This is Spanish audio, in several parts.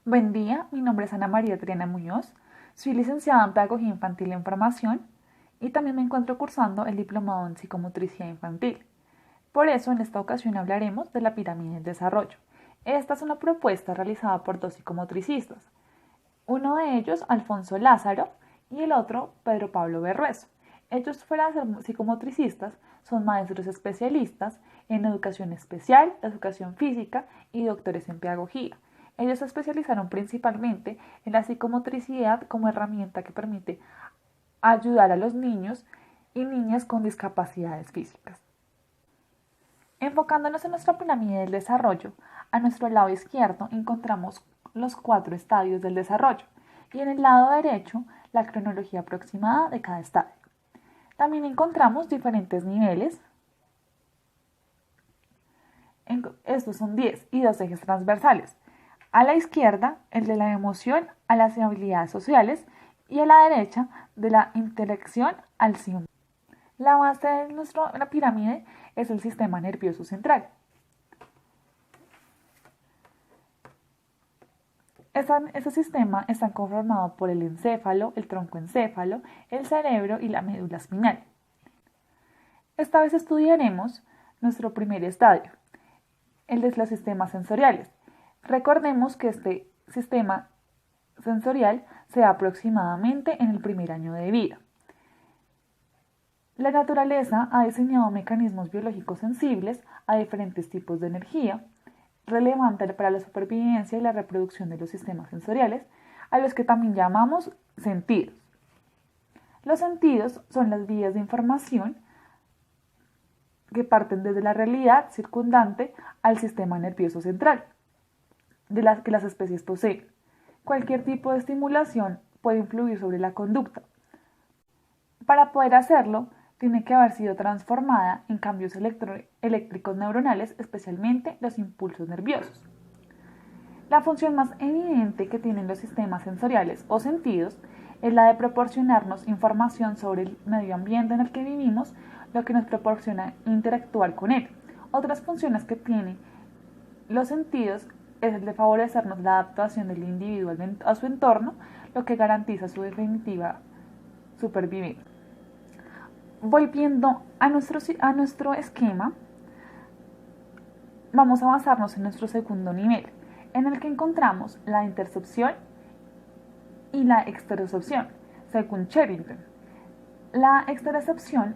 Buen día, mi nombre es Ana María Triana Muñoz, soy licenciada en Pedagogía Infantil en Formación y también me encuentro cursando el Diplomado en Psicomotricidad Infantil. Por eso, en esta ocasión hablaremos de la pirámide del desarrollo. Esta es una propuesta realizada por dos psicomotricistas, uno de ellos Alfonso Lázaro y el otro Pedro Pablo Berruezo. Ellos, fuera de ser psicomotricistas, son maestros especialistas en educación especial, educación física y doctores en pedagogía. Ellos se especializaron principalmente en la psicomotricidad como herramienta que permite ayudar a los niños y niñas con discapacidades físicas. Enfocándonos en nuestra pirámide del desarrollo, a nuestro lado izquierdo encontramos los 4 estadios del desarrollo y en el lado derecho la cronología aproximada de cada estadio. También encontramos diferentes niveles. Estos son 10 y 2 ejes transversales. A la izquierda, el de la emoción a las habilidades sociales y a la derecha, de la interacción al símbolo. La base de nuestra pirámide es el sistema nervioso central. Este sistema está conformado por el encéfalo, el troncoencéfalo, el cerebro y la médula espinal. Esta vez estudiaremos nuestro primer estadio, el de los sistemas sensoriales. Recordemos que este sistema sensorial se da aproximadamente en el primer año de vida. La naturaleza ha diseñado mecanismos biológicos sensibles a diferentes tipos de energía, relevante para la supervivencia y la reproducción de los sistemas sensoriales, a los que también llamamos sentidos. Los sentidos son las vías de información que parten desde la realidad circundante al sistema nervioso central, de las que las especies poseen. Cualquier tipo de estimulación puede influir sobre la conducta. Para poder hacerlo, tiene que haber sido transformada en cambios eléctricos neuronales, especialmente los impulsos nerviosos. La función más evidente que tienen los sistemas sensoriales o sentidos es la de proporcionarnos información sobre el medio ambiente en el que vivimos, lo que nos proporciona interactuar con él. Otras funciones que tienen los sentidos es el de favorecernos la adaptación del individuo a su entorno, lo que garantiza su definitiva supervivencia. Volviendo a nuestro esquema, vamos a basarnos en nuestro segundo nivel, en el que encontramos la intercepción y la exterocepción, según Sherrington. La exterocepción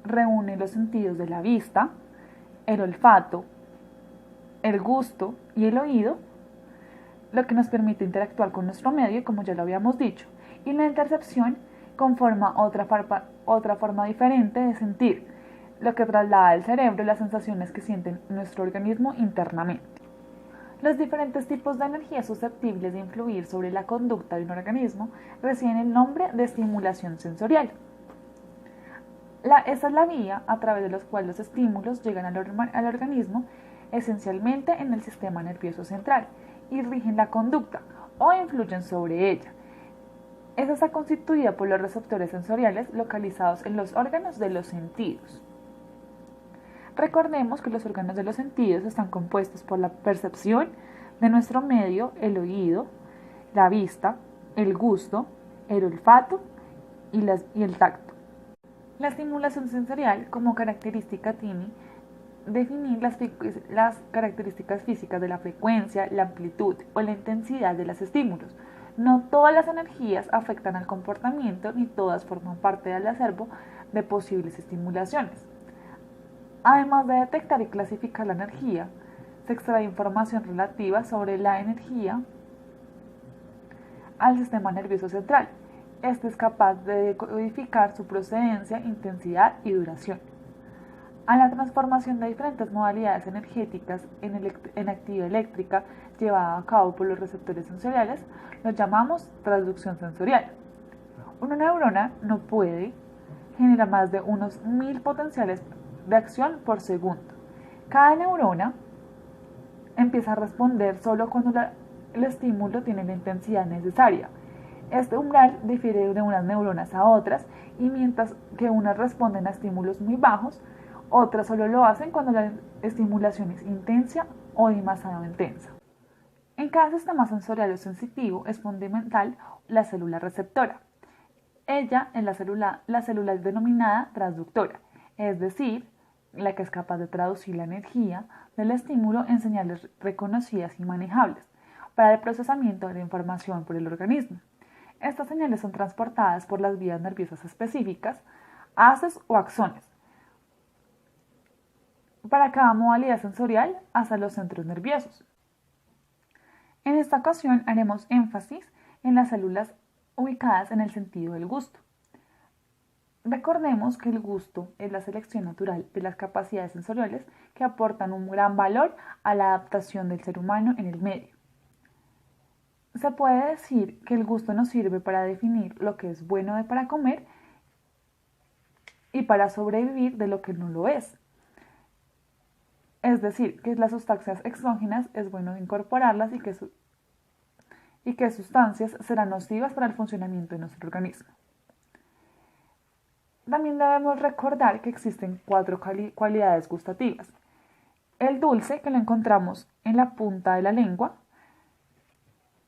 reúne los sentidos de la vista, el olfato, el gusto y el oído, lo que nos permite interactuar con nuestro medio, como ya lo habíamos dicho, y la intercepción conforma otra forma diferente de sentir, lo que traslada al cerebro las sensaciones que siente nuestro organismo internamente. Los diferentes tipos de energías susceptibles de influir sobre la conducta de un organismo reciben el nombre de estimulación sensorial. Esta es la vía a través de la cual los estímulos llegan al organismo, esencialmente en el sistema nervioso central, y rigen la conducta o influyen sobre ella. Esta está constituida por los receptores sensoriales localizados en los órganos de los sentidos. Recordemos que los órganos de los sentidos están compuestos por la percepción de nuestro medio, el oído, la vista, el gusto, el olfato y el tacto. La estimulación sensorial como característica tiene definir las características físicas de la frecuencia, la amplitud o la intensidad de los estímulos. No todas las energías afectan al comportamiento ni todas forman parte del acervo de posibles estimulaciones. Además de detectar y clasificar la energía, se extrae información relativa sobre la energía al sistema nervioso central. Este es capaz de codificar su procedencia, intensidad y duración. A la transformación de diferentes modalidades energéticas en actividad eléctrica llevada a cabo por los receptores sensoriales, lo llamamos transducción sensorial. Una neurona no puede generar más de unos 1000 potenciales de acción por segundo. Cada neurona empieza a responder solo cuando el estímulo tiene la intensidad necesaria. Este umbral difiere de unas neuronas a otras y mientras que unas responden a estímulos muy bajos, otras solo lo hacen cuando la estimulación es intensa o demasiado intensa. En cada sistema sensorial o sensitivo es fundamental la célula receptora. Ella es la célula es denominada transductora, es decir, la que es capaz de traducir la energía del estímulo en señales reconocidas y manejables para el procesamiento de la información por el organismo. Estas señales son transportadas por las vías nerviosas específicas, haces o axones, para cada modalidad sensorial hasta los centros nerviosos. En esta ocasión haremos énfasis en las células ubicadas en el sentido del gusto. Recordemos que el gusto es la selección natural de las capacidades sensoriales que aportan un gran valor a la adaptación del ser humano en el medio. Se puede decir que el gusto nos sirve para definir lo que es bueno para comer y para sobrevivir de lo que no lo es. Es decir, que las sustancias exógenas es bueno incorporarlas y que sustancias serán nocivas para el funcionamiento de nuestro organismo. También debemos recordar que existen 4 cualidades gustativas. El dulce, que lo encontramos en la punta de la lengua.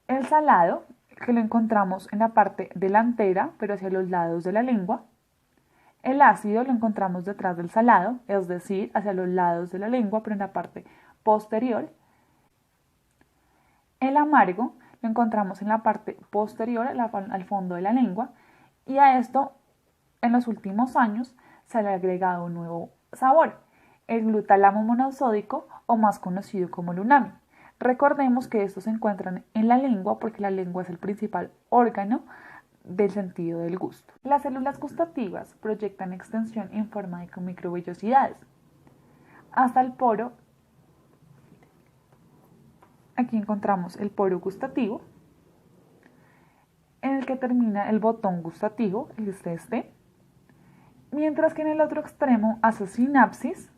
El salado, que lo encontramos en la parte delantera, pero hacia los lados de la lengua. El ácido lo encontramos detrás del salado, es decir, hacia los lados de la lengua, pero en la parte posterior. El amargo lo encontramos en la parte posterior, al fondo de la lengua, y a esto, en los últimos años, se le ha agregado un nuevo sabor, el glutálamo monosódico, o más conocido como el umami. Recordemos que estos se encuentran en la lengua porque la lengua es el principal órgano del sentido del gusto. Las células gustativas proyectan extensión en forma de microvellosidades hasta el poro. Aquí encontramos el poro gustativo, en el que termina el botón gustativo, que es este, mientras que en el otro extremo hace sinapsis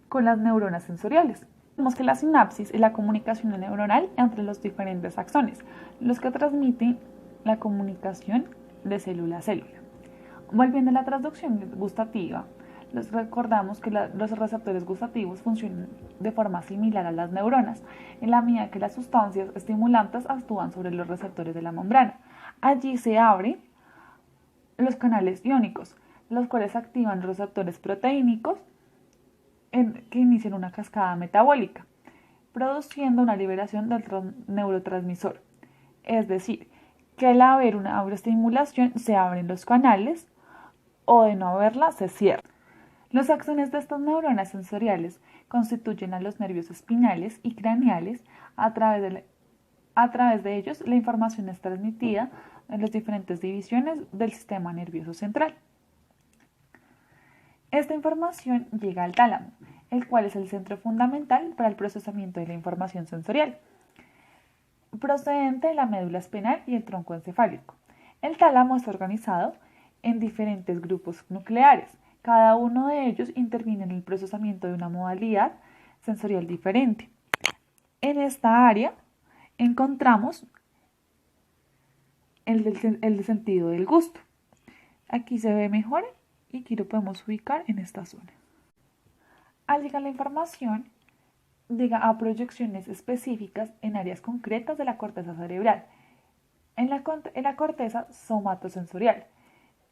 con las neuronas sensoriales. Vemos que la sinapsis es la comunicación neuronal entre los diferentes axones, los que transmiten la comunicación de célula a célula. Volviendo a la transducción gustativa, les recordamos que los receptores gustativos funcionan de forma similar a las neuronas, en la medida que las sustancias estimulantes actúan sobre los receptores de la membrana. Allí se abren los canales iónicos, los cuales activan receptores proteínicos que inician una cascada metabólica, produciendo una liberación del neurotransmisor. Es decir, que al haber una estimulación se abren los canales o de no haberla se cierran. Los axones de estas neuronas sensoriales constituyen a los nervios espinales y craneales. A través de ellos la información es transmitida en las diferentes divisiones del sistema nervioso central. Esta información llega al tálamo, el cual es el centro fundamental para el procesamiento de la información sensorial, procedente de la médula espinal y el tronco encefálico. El tálamo está organizado en diferentes grupos nucleares. Cada uno de ellos interviene en el procesamiento de una modalidad sensorial diferente. En esta área encontramos el sentido del gusto. Aquí se ve mejor y aquí lo podemos ubicar en esta zona. Al llegar la información, llega a proyecciones específicas en áreas concretas de la corteza cerebral, en la corteza somatosensorial.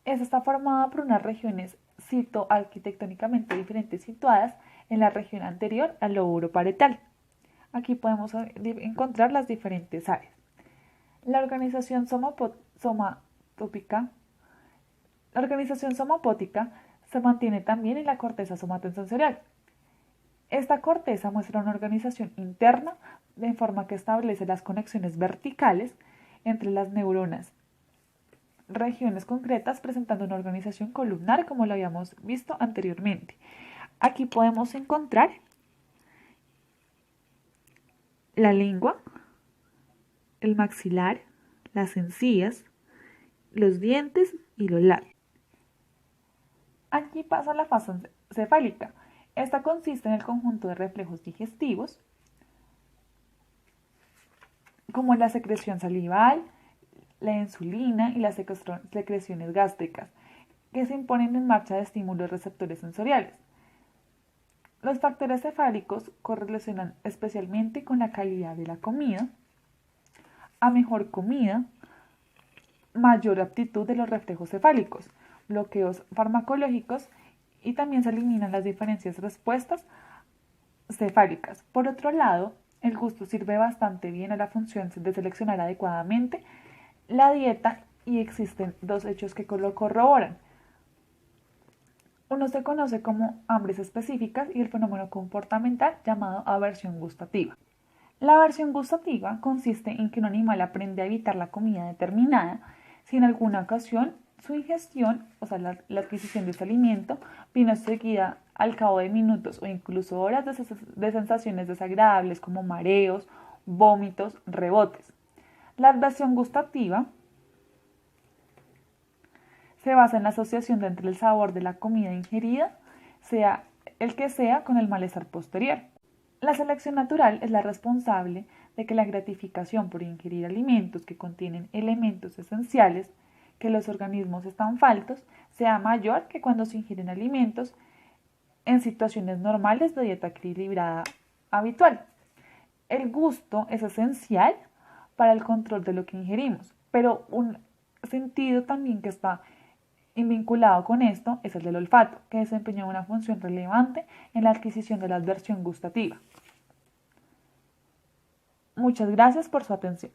Esta está formada por unas regiones citoarquitectónicamente diferentes situadas en la región anterior al lóbulo parietal. Aquí podemos encontrar las diferentes áreas. La organización somopótica se mantiene también en la corteza somatosensorial. Esta corteza muestra una organización interna de forma que establece las conexiones verticales entre las neuronas, regiones concretas presentando una organización columnar como lo habíamos visto anteriormente. Aquí podemos encontrar la lengua, el maxilar, las encías, los dientes y los labios. Aquí pasa la fase cefálica. Esta consiste en el conjunto de reflejos digestivos, como la secreción salival, la insulina y las secreciones gástricas, que se imponen en marcha de estímulos receptores sensoriales. Los factores cefálicos correlacionan especialmente con la calidad de la comida, a mejor comida, mayor aptitud de los reflejos cefálicos, bloqueos farmacológicos y también se eliminan las diferencias respuestas cefálicas. Por otro lado, el gusto sirve bastante bien a la función de seleccionar adecuadamente la dieta y existen dos hechos que lo corroboran. Uno se conoce como hambres específicas y el fenómeno comportamental llamado aversión gustativa. La aversión gustativa consiste en que un animal aprende a evitar la comida determinada si en alguna ocasión su ingestión, o sea, la adquisición de ese alimento, vino seguida al cabo de minutos o incluso horas de sensaciones desagradables como mareos, vómitos, rebotes. La aversión gustativa se basa en la asociación entre el sabor de la comida ingerida, sea el que sea, con el malestar posterior. La selección natural es la responsable de que la gratificación por ingerir alimentos que contienen elementos esenciales que los organismos están faltos sea mayor que cuando se ingieren alimentos en situaciones normales de dieta equilibrada habitual. El gusto es esencial para el control de lo que ingerimos, pero un sentido también que está vinculado con esto es el del olfato, que desempeña una función relevante en la adquisición de la aversión gustativa. Muchas gracias por su atención.